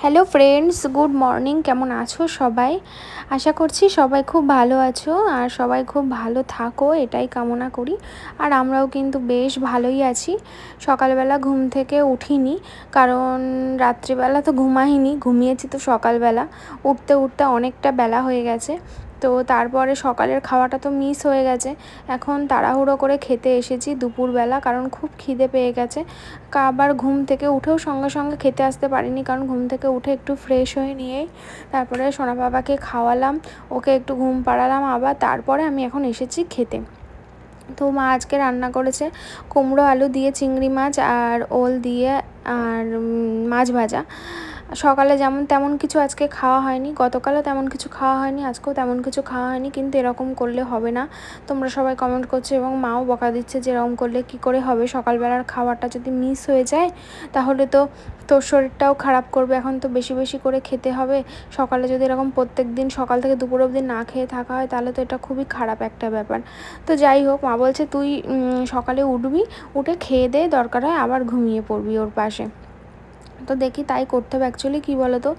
Hello friends, good morning. কেমন আছো সবাই? আশা করছি সবাই খুব ভালো আছো আর সবাই খুব ভালো থাকো, এটাই কামনা করি। আর আমরাও কিন্তু বেশ ভালোই আছি। সকালবেলা ঘুম থেকে উঠিনি, কারণ রাত্রিবেলা তো ঘুমিয়েছি তো সকালবেলা উঠতে উঠতে অনেকটা বেলা হয়ে গেছে। তো তারপরে সকালের খাওয়াটা তো মিস হয়ে গেছে। এখন তাড়াহুড়ো করে খেতে এসেছি দুপুরবেলা, কারণ খুব খিদে পেয়ে গেছে। আবার ঘুম থেকে উঠেও সঙ্গে সঙ্গে খেতে আসতে পারিনি, কারণ ঘুম থেকে উঠে একটু ফ্রেশ হয়ে নিয়েই তারপরে সোনা বাবাকে খাওয়ালাম, ওকে একটু ঘুম পাড়ালাম, আবার তারপরে আমি এখন এসেছি খেতে। তো মা আজকে রান্না করেছে কুমড়ো আলু দিয়ে চিংড়ি মাছ আর ওল দিয়ে আর মাছ ভাজা। সকালে যেমন তেমন কিছু আজকে খাওয়া হয়নি, গতকালও তেমন কিছু খাওয়া হয়নি, আজকেও তেমন কিছু খাওয়া হয়নি, কিন্তু এরকম করলে হবে না। তোমরা সবাই কমেন্ট করছো এবং মাও বকা দিচ্ছে যে এরকম করলে কী করে হবে, সকালবেলার খাবারটা যদি মিস হয়ে যায় তাহলে তো তোর শরীরটাও খারাপ করবে। এখন তো বেশি বেশি করে খেতে হবে। সকালে যদি এরকম প্রত্যেক দিন সকাল থেকে দুপুর অবধি না খেয়ে থাকা হয় তাহলে তো এটা খুবই খারাপ একটা ব্যাপার। তো যাই হোক, মা বলছে তুই সকালে উঠবি, উঠে খেয়ে দে, দরকার হয় আবার ঘুমিয়ে পড়বি ওর পাশে। তো দেখি তাই করতে হবে। অ্যাকচুয়ালি কী বলো তো,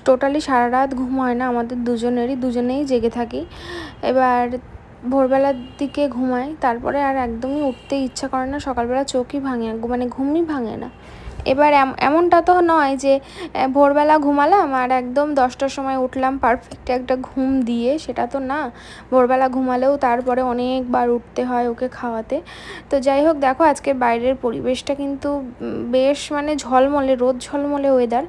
টোটালি সারা রাত ঘুম হয় না আমাদের দুজনেই জেগে থাকি। এবার ভোরবেলার দিকে ঘুমাই, তারপরে আর একদমই উঠতে ইচ্ছা করে না, সকালবেলা চোখই ভাঙে, মানে ঘুমই ভাঙে না। এবার এমনটা তো নয় যে ভোরবেলা ঘুমালাম আর একদম 10টার সময় উঠলাম পারফেক্ট একটা ঘুম দিয়ে, সেটা তো না। ভোরবেলা ঘুমালেও তারপরে অনেকবার উঠতে হয় ওকে খাওয়াতে। তো যাই হোক, দেখো আজকের বাইরের পরিবেশটা কিন্তু বেশ মানে ঝলমলে, রোদ ঝলমলে ওয়েদার,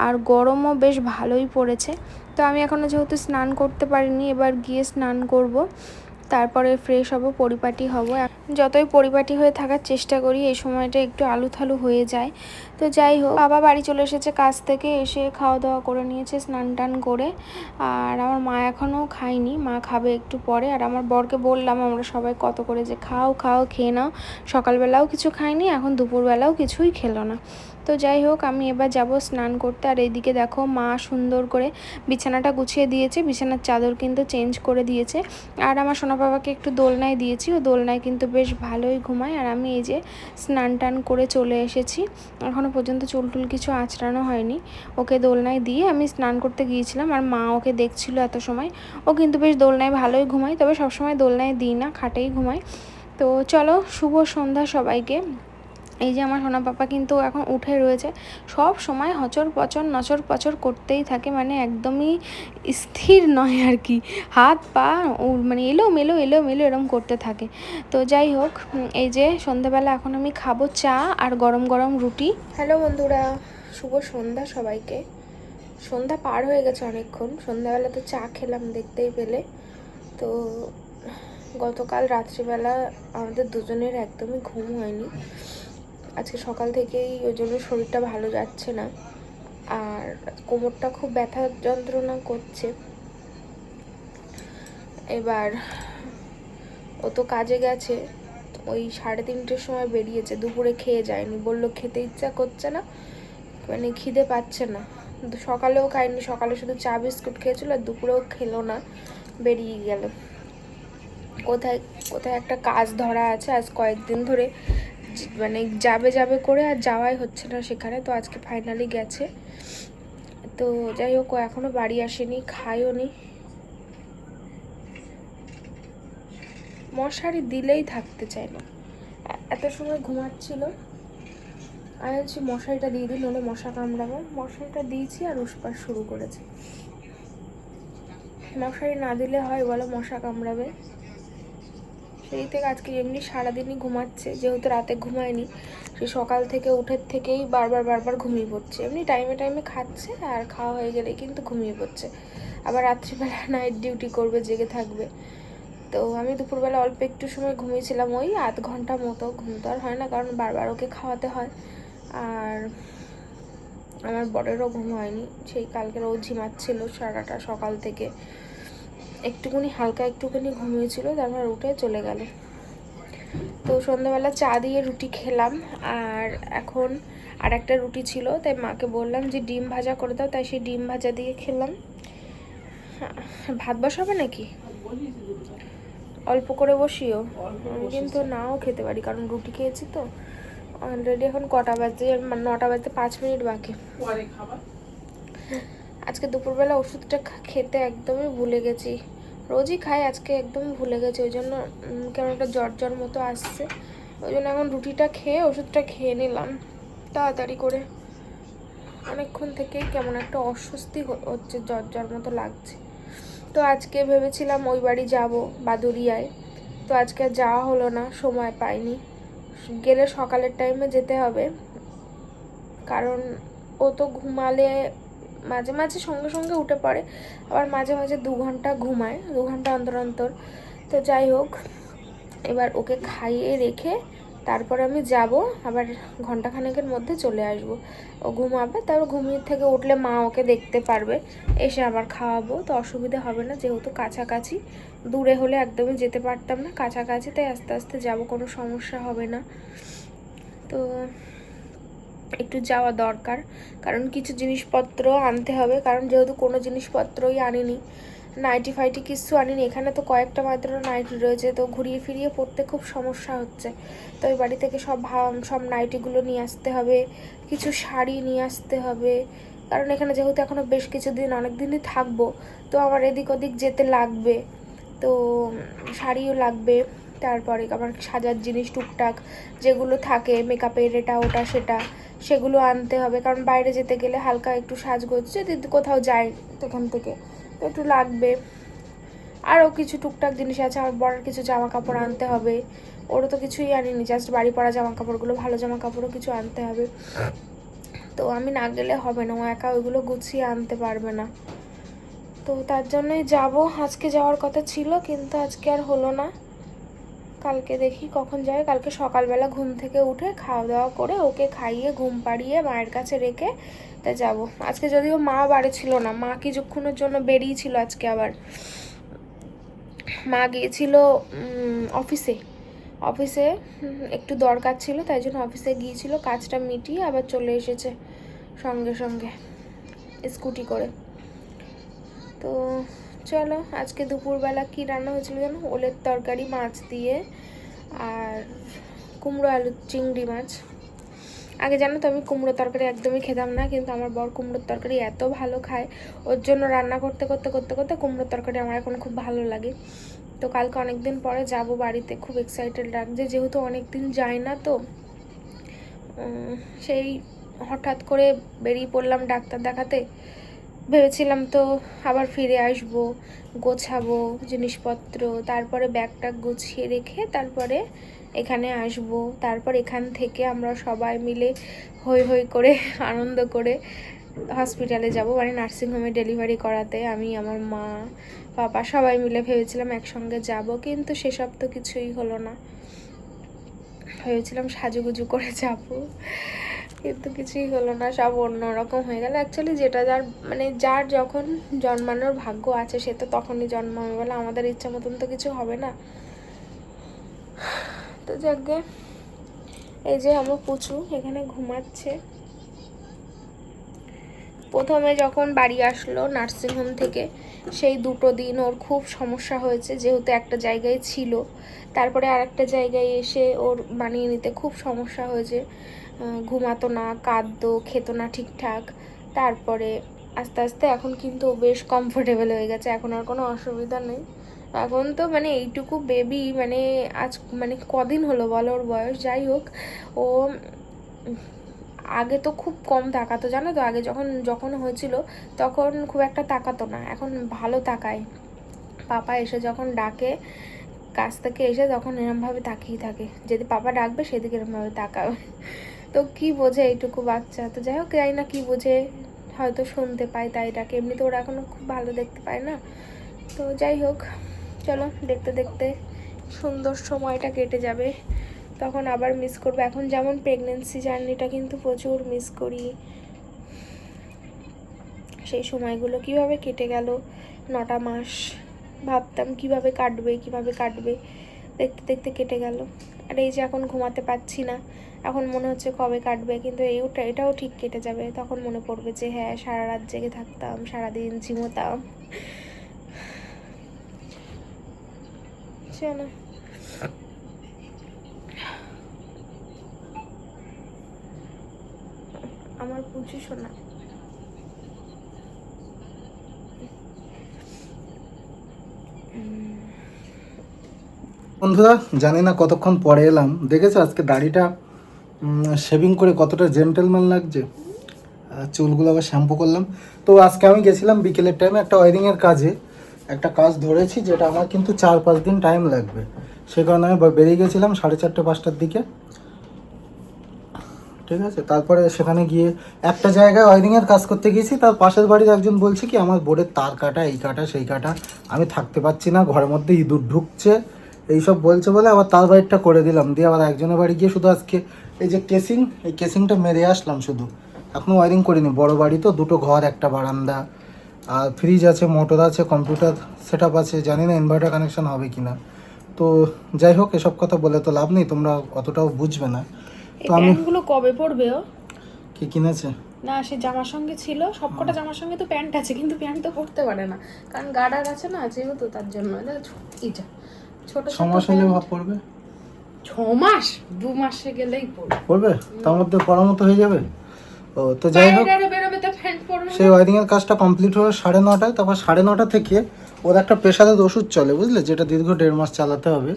আর গরমও বেশ ভালোই পড়েছে। তো আমি এখনও যেহেতু স্নান করতে পারিনি, এবার গিয়ে স্নান করব, তারপরে ফ্রেশ হব, পরিপাটি হব। যতই পরিপাটি হয়ে থাকার চেষ্টা করি এই সময়টা একটু আলুথালু হয়ে যায়। তো যাই হোক, বাবা বাড়ি চলে এসেছে কাজ থেকে, এসে খাওয়া দাওয়া করে নিয়েছে স্নান টান করে। আর আমার মা এখনও খায়নি, মা খাবে একটু পরে। আর আমার বরকে বললাম আমরা সবাই কত করে যে খাও খাও, খেয়ে নাও। সকালবেলাও কিছু খায়নি, এখন দুপুরবেলাও কিছুই খেলো না। তো যাই হোক, আমি এবার যাব স্নান করতে। আর এইদিকে দেখো মা সুন্দর করে বিছানাটা গুছিয়ে দিয়েছে, বিছানার চাদর কিন্তু চেঞ্জ করে দিয়েছে। আর আমার সোনা বাবাকে একটু দোলনায় দিয়েছি, ও দোলনায় কিন্তু বেশ ভালোই ঘুমায়। আর আমি এই যে স্নান টান করে চলে এসেছি, এখনও পর্যন্ত চুল টুল কিছু আঁচড়ানো হয়নি। ওকে দোলনায় দিয়ে আমি স্নান করতে গিয়েছিলাম, আর মা ওকে দেখছিল এত সময়। ও কিন্তু বেশ দোলনায় ভালোই ঘুমায়, তবে সবসময় দোলনায় দিই না, খাটেই ঘুমায়। তো চলো, শুভ সন্ধ্যা সবাইকে। এই যে আমার সোনা পাপা কিন্তু এখন উঠে রয়েছে, সব সময় হচর পচর নচর পচর করতেই থাকে, মানে একদমই স্থির নয় আর কি, হাত পা মানে এলোমেলো এরম করতে থাকে। তো যাই হোক, এই যে সন্ধ্যাবেলা এখন আমি খাবো চা আর গরম গরম রুটি। হ্যালো বন্ধুরা, শুভ সন্ধ্যা সবাইকে। সন্ধ্যা পার হয়ে গেছে অনেকক্ষণ, সন্ধ্যাবেলা তো চা খেলাম দেখতেই পেলে। তো গতকাল রাত্রিবেলা আমাদের দুজনের একদমই ঘুম হয়নি, আজকে সকাল থেকেই, ওই জন্য শরীরটা ভালো যাচ্ছে না, আর কোমরটা খুব ব্যথা যন্ত্রণা করছে। এবার ও তো কাজে গেছে, ওই 3:30টার সময় বেরিয়েছে, দুপুরে খেয়ে যায়নি, বললো খেতে ইচ্ছা করছে না, মানে খিদে পাচ্ছে না। সকালেও খায়নি, সকালে শুধু চা বিস্কুট খেয়েছিল, আর দুপুরেও খেলো না, বেরিয়ে গেল কোথায় কোথায় একটা কাজ ধরা আছে আজ কয়েকদিন ধরে, মানে যাবে করে আর যাওয়াই হচ্ছে না সেখানে। তো আজকে ফাইনালি গেছে। তো যাই হোক, ও এখনও বাড়ি আসেনি, খাইও নি। মশারি দিলেই থাকতে চায় না, এত সময় ঘুমাচ্ছিল, আমি বলছি মশারিটা দিয়ে দিই, নইলে মশা কামড়াবো। মশারিটা দিয়েছি আর উষ্পাস শুরু করেছে। মশারি না দিলে হয় বলো, মশা কামড়াবে। সেই থেকে আজকে এমনি সারাদিনই ঘুমাচ্ছে, যেহেতু রাতে ঘুমায়নি, সে সকাল থেকে উঠের থেকেই বারবার ঘুমিয়ে পড়ছে। এমনি টাইমে খাচ্ছে, আর খাওয়া হয়ে গেলেই কিন্তু ঘুমিয়ে পড়ছে। আবার রাত্রিবেলা নাইট ডিউটি করবে, জেগে থাকবে। তো আমি দুপুরবেলা অল্প একটু সময় ঘুমিয়েছিলাম, ওই আধ ঘন্টা মতো, ঘুম তো আর হয় না, কারণ বারবার ওকে খাওয়াতে হয়। আর আমার বরেরও ঘুম হয়নি, সেই কালকে ও ঝিমাচ্ছিল সারাটা সকাল থেকে, একটুখানি ঘুমিয়েছিল, তারপর উঠে চলে গেল। তো সন্ধ্যাবেলা চা দিয়ে রুটি খেলাম, আর এখন আর একটা রুটি ছিল, তাই মাকে বললাম যে ডিম ভাজা করে দাও, তাই সেই ডিম ভাজা দিয়ে খেলাম। ভাত বসাবে নাকি? অল্প করে বসিও, আমি কিন্তু নাও খেতে পারি, কারণ রুটি খেয়েছি তো অলরেডি। এখন কটা বাজে? 9টা বাজতে 5 মিনিট বাকি। আজকে দুপুরবেলা ওষুধটা খেতে একদমই ভুলে গেছি। রোজই খাই, আজকে একদমই ভুলে গেছি, ওই জন্য কেমন একটা জ্বর জ্বর মতো আসছে। ওই জন্য এখন রুটিটা খেয়ে ওষুধটা খেয়ে নিলাম তাড়াতাড়ি করে। অনেকক্ষণ থেকেই কেমন একটা অস্বস্তি হচ্ছে, জ্বর জ্বর মতো লাগছে। তো আজকে ভেবেছিলাম ওই বাড়ি যাবো বাদুরিয়ায়, তো আজকে যাওয়া হলো না, সময় পাইনি। গেলে সকালের টাইমে যেতে হবে, কারণ ও তো ঘুমালে মাঝে মাঝে সঙ্গে সঙ্গে উঠে পড়ে, আবার মাঝে মাঝে 2 ঘন্টা ঘুমায়, 2 ঘন্টা অন্তর অন্তর। তো যাই হোক, এবার ওকে খাইয়ে রেখে তারপর আমি যাব, আবার ঘন্টাখানেকের মধ্যে চলে আসব। ও ঘুমাবে, তারপর ঘুমিয়ে থেকে উঠলে মা ওকে দেখতে পারবে, এসে আবার খাওয়াবো, তো অসুবিধা হবে না, যেহেতু কাছাকাছি। দূরে হলে একদমই যেতে পারতাম না, কাছাকাছি তাই আস্তে আস্তে যাব, কোনো সমস্যা হবে না। তো একটু যাওয়া দরকার, কারণ কিছু জিনিসপত্র আনতে হবে, কারণ যেহেতু কোনো জিনিসপত্রই আনিনি, নাইটি ফাইটি কিছু আনিনি, এখানে তো কয়েকটা মাত্র নাইটি রয়েছে, তো ঘুরিয়ে ফিরিয়ে পড়তে খুব সমস্যা হচ্ছে। তো ওই বাড়ি থেকে সব নাইটিগুলো নিয়ে আসতে হবে, কিছু শাড়ি নিয়ে আসতে হবে, কারণ এখানে যেহেতু এখনও বেশ কিছুদিন, অনেক দিনই থাকবো, তো আমার এদিক ওদিক যেতে লাগবে, তো শাড়িও লাগবে। তারপরে আবার সাজার জিনিস টুকটাক যেগুলো থাকে, মেকআপের এটা ওটা সেটা, সেগুলো আনতে হবে, কারণ বাইরে যেতে গেলে হালকা একটু সাজগোজ যদি কোথাও যায় সেখান থেকে তো একটু লাগবে। আরও কিছু টুকটাক জিনিস আছে, আমার বড়ের কিছু জামা কাপড় আনতে হবে, ওরও তো কিছুই আনিনি, জাস্ট বাড়ি পরা জামা কাপড়গুলো, ভালো জামা কাপড়ও কিছু আনতে হবে। তো আমি না গেলে হবে না, ও একা ওইগুলো গুছিয়ে আনতে পারবে না, তো তার জন্যই যাব। আজকে যাওয়ার কথা ছিল, কিন্তু আজকে আর হলো না, কালকে দেখি কখন যায়। কালকে সকালবেলা ঘুম থেকে উঠে খাওয়া দাওয়া করে ওকে খাইয়ে ঘুম পাড়িয়ে মায়ের কাছে রেখে তা যাব। আজকে যদিও মা বাড়ি ছিল না, মা কিছুক্ষণের জন্য বেরিয়েছিল আজকে, আবার মা গিয়েছিল অফিসে, অফিসে একটু দরকার ছিল, তাই জন্য অফিসে গিয়েছিল, কাজটা মিটিয়ে আবার চলে এসেছে সঙ্গে সঙ্গে স্কুটি করে। তো চলো, আজকে দুপুরবেলা কি রান্না হয়েছিল জানো? ওলের তরকারি মাছ দিয়ে, আর কুমড়ো আলু চিংড়ি মাছ। আগে জানো তো আমি কুমড়ো তরকারি একদমই খেতাম না, কিন্তু আমার বর কুমড়োর তরকারি এত ভালো খায়, ওর জন্য রান্না করতে করতে করতে করতে কুমড়োর তরকারি আমার এখন খুব ভালো লাগে। তো কালকে অনেক দিন পরে যাব বাড়িতে, খুব এক্সাইটেড লাগছে, যেহেতু অনেক দিন যায় না, তো সেই হঠাৎ করে বেরিয়ে পড়লাম ডাক্তার দেখাতে। ভেবেছিলাম তো আবার ফিরে আসব, গোছাবো জিনিসপত্র, তারপরে ব্যাগটা গুছিয়ে রেখে তারপরে এখানে আসব, তারপর এখান থেকে আমরা সবাই মিলে হই হই করে আনন্দ করে হসপিটালে যাব, মানে নার্সিংহোমে ডেলিভারি করাতে। আমি, আমার মা, পাপা সবাই মিলে ভেবেছিলাম একসঙ্গে যাব, কিন্তু সেসব তো কিছুই হলো না। ভেবেছিলাম সাজুগুজু করে যাব, কিন্তু কিছুই হলো না, সব অন্যরকম হয়ে গেল। অ্যাকচুয়ালি যেটা যার মানে যার যখন জন্মানোর ভাগ্য আছে সে তো তখনই জন্মাবে, বলে আমাদের ইচ্ছা মতন তো কিছু হবে না। তো যাকে, এই যে আমার পুচু এখানে ঘুমাচ্ছে। প্রথমে যখন বাড়ি আসলো নার্সিংহোম থেকে, সেই 2 দিন ওর খুব সমস্যা হয়েছে, যেহেতু একটা জায়গায় ছিল, তারপরে আর একটা জায়গায় এসে ওর মানিয়ে নিতে খুব সমস্যা হয়েছে, ঘুমাতো না, কাঁদতো, খেত না ঠিকঠাক। তারপরে আস্তে আস্তে এখন কিন্তু ও বেশ কমফোর্টেবল হয়ে গেছে, এখন আর কোনো অসুবিধা নেই। এখন তো মানে এইটুকু বেবি, মানে আজ মানে কদিন হলো বলো ওর বয়স, যাই হোক, ও আগে তো খুব কম তাকাতো জানো তো, আগে যখন যখন হয়েছিল তখন খুব একটা তাকাতো না, এখন ভালো তাকায়। পাপা এসে যখন ডাকে কাছ থেকে এসে, তখন এরমভাবে তাকিয়ে থাকে, যদি পাপা ডাকবে সেদিকে এরমভাবে তাকাবে। তো কি বোঝে এইটুকু বাচ্চা, তো যাই হোক, যাই না কি বোঝে, হয়তো শুনতে পায় তাই ডাকে, এমনি তো ওরা এখনো খুব ভালো দেখতে পায় না। তো যাই হোক, চলো দেখতে দেখতে সুন্দর সময়টা কেটে যাবে, তখন আবার মিস করবো। এখন যেমন প্রেগনেন্সি জার্নিটা কিন্তু প্রচুর মিস করি, সেই সময়গুলো কিভাবে কেটে গেল 9টা মাস, ভাবতাম কিভাবে কাটবে কিভাবে কাটবে, দেখতে দেখতে কেটে গেল। আর এই যে এখন ঘুমাতে পারছি না, এখন মনে হচ্ছে কবে কাটবে, কিন্তু এটাও ঠিক কেটে যাবে, তখন মনে পড়বে যে হ্যাঁ সারা রাত জেগে থাকতাম, সারাদিন ঝিমোতাম। চলো, আমার পুচু শোনা। বন্ধুরা, জানি না কতক্ষণ পরে এলাম, দেখেছো আজকে দাড়িটা শেভিং করে কতটা জেন্টেলম্যান লাগছে। চুলগুলো আবার শ্যাম্পু করলাম। তো আজকে আমি গেছিলাম বিকেলের টাইমে একটা ওয়ারিংয়ের কাজে, একটা কাজ ধরেছি যেটা আমার কিন্তু 4-5 দিন টাইম লাগবে। সে কারণে আমি বেরিয়ে গেছিলাম 4:30-5টার দিকে, ঠিক আছে। তারপরে সেখানে গিয়ে একটা জায়গায় ওয়ারিংয়ের কাজ করতে গেছি, তার পাশের বাড়ির একজন বলছে কি আমার বোর্ডের তার কাটা, এই কাটা সেই কাটা, আমি থাকতে পারছি না, ঘরের মধ্যে ইঁদুর ঢুকছে, এইসব বলছে বলে আবার তার বাড়িটা করে দিলাম। দিয়ে আবার একজনের বাড়ি গিয়ে শুধু আজকে এই যে কেসিং, এই কেসিংটা মেরে আসলাম শুধু, এখনও ওয়ারিং করিনি। বড় বাড়ি তো, 2টো ঘর, একটা বারান্দা, আর ফ্রিজ আছে, মোটর আছে, কম্পিউটার সেট আপ আছে, জানি না ইনভার্টার কানেকশন হবে কি না। তো যাই হোক, এসব কথা বলে তো লাভ নেই, তোমরা অতটাও বুঝবে না। তো আমি প্যান্টগুলো কবে পরবে ও? কি কিনেছে? না, সে জামার সঙ্গে ছিল, সবকটা জামার সঙ্গে তো প্যান্ট আছে, কিন্তু প্যান্ট তো পরতে পারে না, কারণ গার্ডার আছে না, যেহেতু তার জন্য এটা ছোট 6 মাস হলে ভাব পড়বে। 6 মাস 2 মাসে গেলেই পড়বে, তার মধ্যে পড়ার মতো হয়ে যাবে। ও তো যাই হোক, বেরোবে তো প্যান্ট পরবে। সেই ওয়ারিংয়ের কাজটা কমপ্লিট হলো 9:30টায়। তারপর 9:30 থেকে ওর একটা প্রেশারের ওষুধ চলে, বুঝলে, যেটা দীর্ঘ 1.5 মাস চালাতে হবে।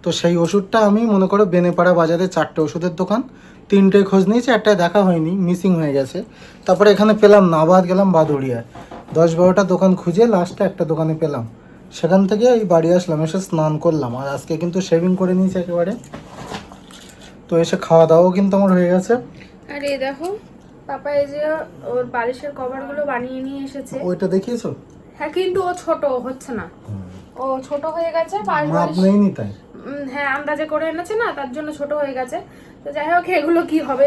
তো সেই ওষুধটা আমি মনে করো বেনেপাড়া বাজারে 4টে ওষুধের দোকান, 3টে খোঁজ নিয়েছি, একটাই দেখা হয়নি, মিসিং হয়ে গেছে। তারপরে এখানে পেলাম না, আবার গেলাম বাদুড়িয়ায়, 10-12টা দোকান খুঁজে লাস্টে একটা দোকানে পেলাম। সেখান থেকে এই বাড়ি আসলাম, এসে স্নান করলাম, আর আজকে কিন্তু শেভিং করে নিয়েছি একেবারে। তো এসে খাওয়া দাওয়াও কিন্তু আমার হয়ে গেছে। আর এই দেখো পাপা এই যে ওর বালিশের কভারগুলো বানিয়ে নিয়ে এসেছে। ওইটা দেখিয়েছো? হ্যাঁ, কিন্তু ও ছোট হচ্ছে না, ও ছোট হয়ে গেছে, মাপ নেইনি তাই। হ্যাঁ, আন্দাজে করে এনেছে না, তার জন্য ছোট হয়ে গেছে। তো যাই হোক, এগুলো কি হবে,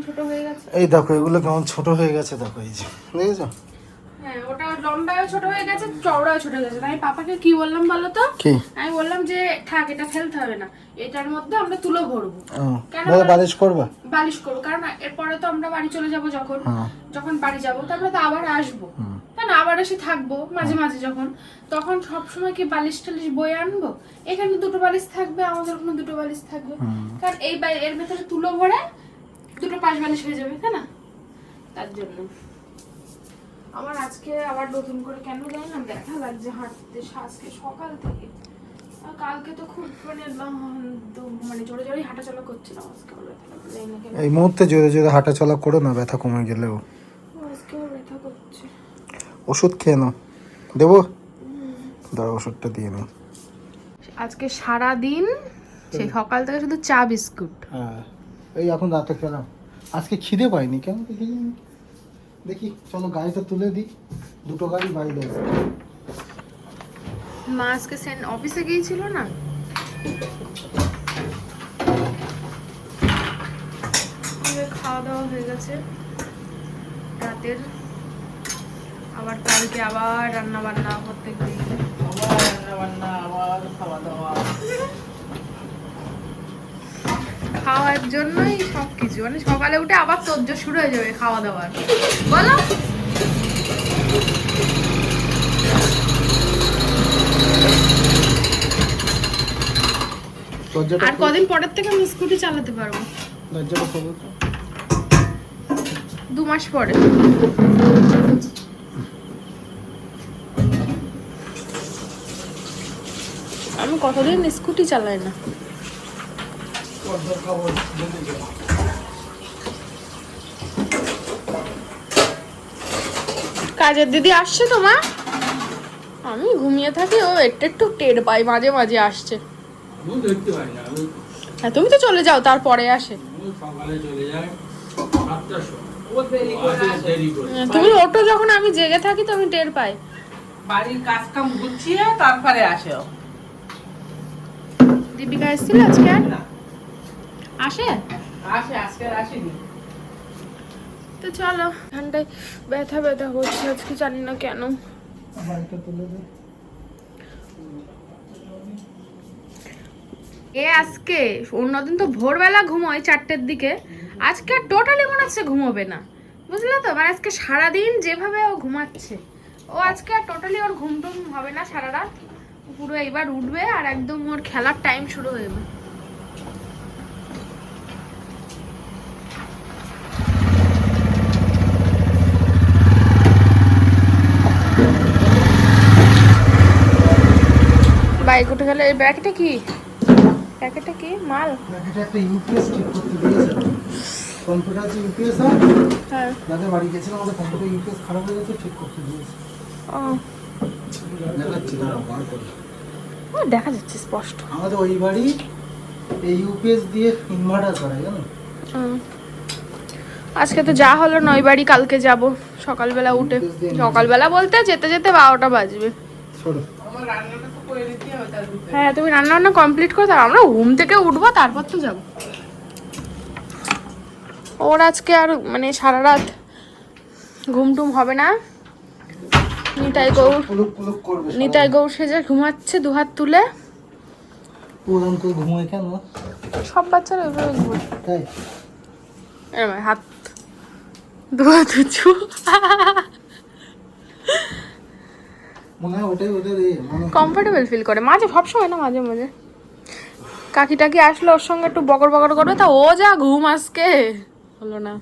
ছোট হয়ে গেছে। এই দেখো এগুলো কেমন ছোট হয়ে গেছে, দেখো এই যে, দেখেছো? হ্যাঁ, ওটা লম্বায়ও ছোট হয়ে গেছে, চওড়াও ছোট হয়ে গেছে। আমি পাপাকে কি বললাম বলো তো? কি আমি বললাম যে থাক, এটা ফেলতে হবে না, এটার মধ্যে আমরা তুলো ভরবো। কেন বালিশ করবা? বালিশ করবো, কারণ এরপরে তো আমরা বাড়ি চলে যাব, যখন বাড়ি যাব তারপরে তো আবার আসবো, তাই না, আবার এসে থাকবো মাঝে মাঝে, যখন তখন সবসময় কি বালিশ টালিশ বয়ে আনবো? এখানে 2টো বালিশ থাকবে, আমাদের ওখানে 2টো বালিশ থাকবে, কারণ এর ভেতরে তুলো ভরে 2টো পাশ বালিশ হয়ে যাবে, তাই না? তার জন্য আমার আজকে আবার নতুন করে কেন জানি না ব্যথা লাগছে হাঁটতে, আজকে সকাল থেকে। কালকে তো খুব মানে জোরে জোরে হাঁটা চলা করছিলাম, আজকে এই মুহূর্তে জোরে জোরে হাঁটা চলা করো না, ব্যথা কমে গেলেও। আজকে ব্যথা করছে। ওষুধ খেয়ে নাও, দেবো, দাঁড়া ওষুধটা দিয়ে নাও। আজকে সারা দিন সেই সকাল থেকে শুধু চা বিস্কুট। হ্যাঁ, এই এখন রাতে খেলাম, আজকে খিদে পাইনি, কেন দেখি দেখি, চলো গাড়িটা তুলে দিই, 2টো গাড়ি বাইরে আছে। মা আজকে অফিসে গিয়েছিল না, খাওয়া দাওয়া হয়ে গেছে রাতের, আবার কালকে আবার রান্না বান্না করতে গিয়ে খাওয়ার জন্যই সবকিছু, মানে সকালে উঠে আবার তোরজোর শুরু হয়ে যাবে খাওয়া দাওয়ার, বলো। আর কদিন পরের থেকে আমি স্কুটি চালাতে পারবো, 2 মাস পরে। আমি কতদিন স্কুটি চালাই না। কাজের দিদি আসছে তোমার? আমি ঘুমিয়ে থাকি, ও একটু টের পাই, মাঝে মাঝে আসছে। হ্যাঁ, তুমি তো চলে যাও, তারপরে আসে। তুমি ওঠো যখন আমি জেগে থাকি, তো আমি টের পাই। বাড়ির কাজ কাম গুছিয়ে তারপরে আসে। দীপিকা এসেছিল আজকে? আর আসে আজকে আসেনি। তো চলো, ঠান্ডায় ব্যথা ব্যথা করছে আজকে, জানি না কেন। আজকে অন্যদিন তো ভোরবেলা ঘুমোয় 4টের দিকে, আজকে টোটালি মনে হচ্ছে ঘুমোবে না, বুঝলে তো, মানে আজকে সারাদিন যেভাবে ও ঘুমাচ্ছে, ও আজকে আর টোটালি ওর ঘুম টুম হবে না সারা রাত, পুরো এইবার উঠবে আর একদম ওর খেলার টাইম শুরু হয়ে যাবে। বাইক উঠে গেলে, এই ব্যাগটা কি? প্যাকেটে কি মাল? প্যাকেটে একটা ইউপিএস ঠিক করতে দিয়েছে। কম্পিউটার যে ইউপিএস হয়, হ্যাঁ। যাদের বাড়ি গেছিলাম আমাদের কম্পিউটার ইউপিএস খারাপ হয়ে গেছে, ঠিক করতে দিয়েছে। ও দেখাচ্ছি দাঁড়াও, বার করে। দেখা যাচ্ছে স্পষ্ট। আমাদের ওই বাড়ি এই ইউপিএস দিয়ে ইনভার্টার করায়, জানো? আজকে তো যা হলো নয় বাড়ি, কালকে যাব সকালবেলা উঠে। সকালবেলা বলতে যেতে যেতে 12টা বাজবে। ছোড়ো। আমার রান্নাটা তো করে দিতে হবে তার ভিতরে। হ্যাঁ, তুমি রান্না বান্না কমপ্লিট করো, তার আমরা ঘুম থেকে উঠবো, তারপর তো যাব। ওর আজকে আর মানে সারা রাত ঘুম টুম হবে না। পুলুক পুলুক করবে সবাই। নিতাই গৌর সেজে ঘুমাচ্ছে দুহাত তুলে। ওরকম করে ঘুমোয় কেন? সব বাচ্চারা ওইভাবে ঘুমায়। তাই? এরম হাত দুহাত উঁচু। মনে হয় ওটাই ওদের মানে কমফোর্টেবল ফিল করে মাঝে, সবসময় না, মাঝে মাঝে। কাকি টাকি আসলে ওর সঙ্গে একটু বকর বকর করবে, তা ও যা ঘুম আজকে হলো না।